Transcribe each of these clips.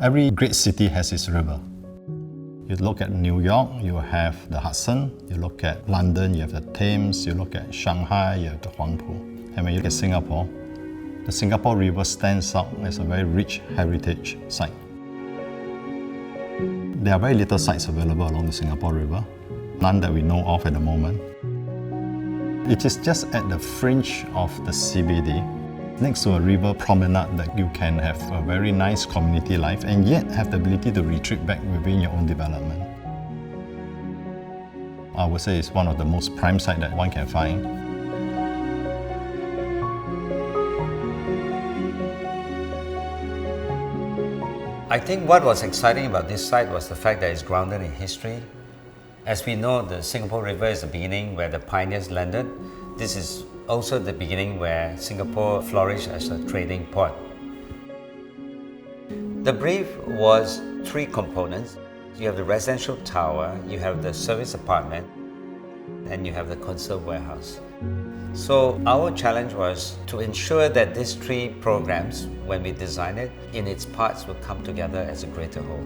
Every great city has its river. You look at New York, you have the Hudson. You look at London, you have the Thames. You look at Shanghai, you have the Huangpu. And when you look at Singapore, the Singapore River stands out as a very rich heritage site. There are very little sites available along the Singapore River, none that we know of at the moment. It is just at the fringe of the CBD, next to a river promenade, that you can have a very nice community life and yet have the ability to retreat back within your own development. I would say it's one of the most prime sites that one can find. I think what was exciting about this site was the fact that it's grounded in history. As we know, the Singapore River is the beginning where the pioneers landed. This is also the beginning where Singapore flourished as a trading port. The brief was 3 components. You have the residential tower, you have the service apartment, and you have the conserve warehouse. So our challenge was to ensure that these 3 programs, when we design it, in its parts will come together as a greater whole.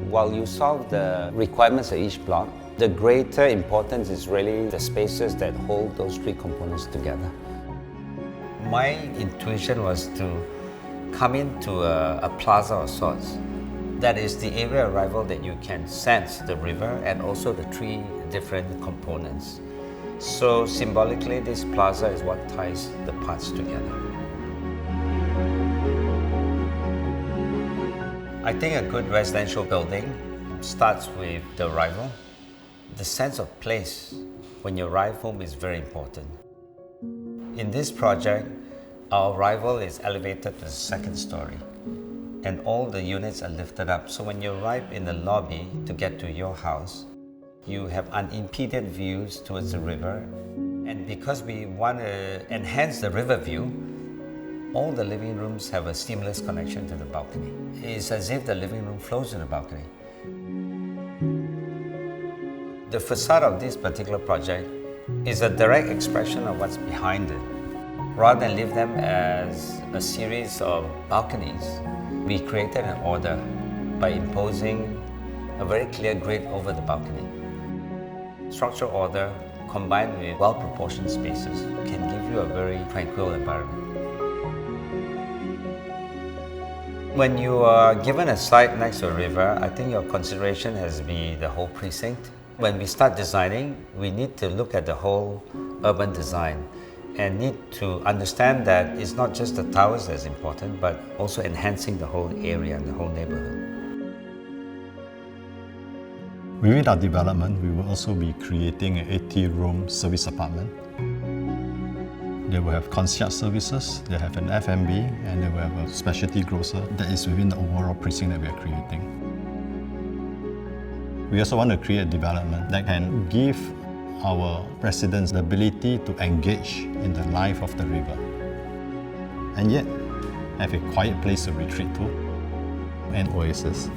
While you solve the requirements of each block, the greater importance is really the spaces that hold those 3 components together. My intuition was to come into a plaza of sorts. That is the area of arrival that you can sense the river and also the 3 different components. So symbolically, this plaza is what ties the parts together. I think a good residential building starts with the arrival. The sense of place when you arrive home is very important. In this project, our arrival is elevated to the 2nd story, and all the units are lifted up. So when you arrive in the lobby to get to your house, you have unimpeded views towards the river. And because we want to enhance the river view, all the living rooms have a seamless connection to the balcony. It's as if the living room flows in the balcony. The facade of this particular project is a direct expression of what's behind it. Rather than leave them as a series of balconies, we created an order by imposing a very clear grid over the balcony. Structural order combined with well-proportioned spaces can give you a very tranquil environment. When you are given a site next to a river, I think your consideration has to be the whole precinct. When we start designing, we need to look at the whole urban design and need to understand that it's not just the towers that's important, but also enhancing the whole area and the whole neighborhood. Within our development, we will also be creating an 80-room service apartment. They will have concierge services, they have an F&B, and they will have a specialty grocer that is within the overall precinct that we are creating. We also want to create a development that can give our residents the ability to engage in the life of the river, and yet have a quiet place to retreat to, an oasis.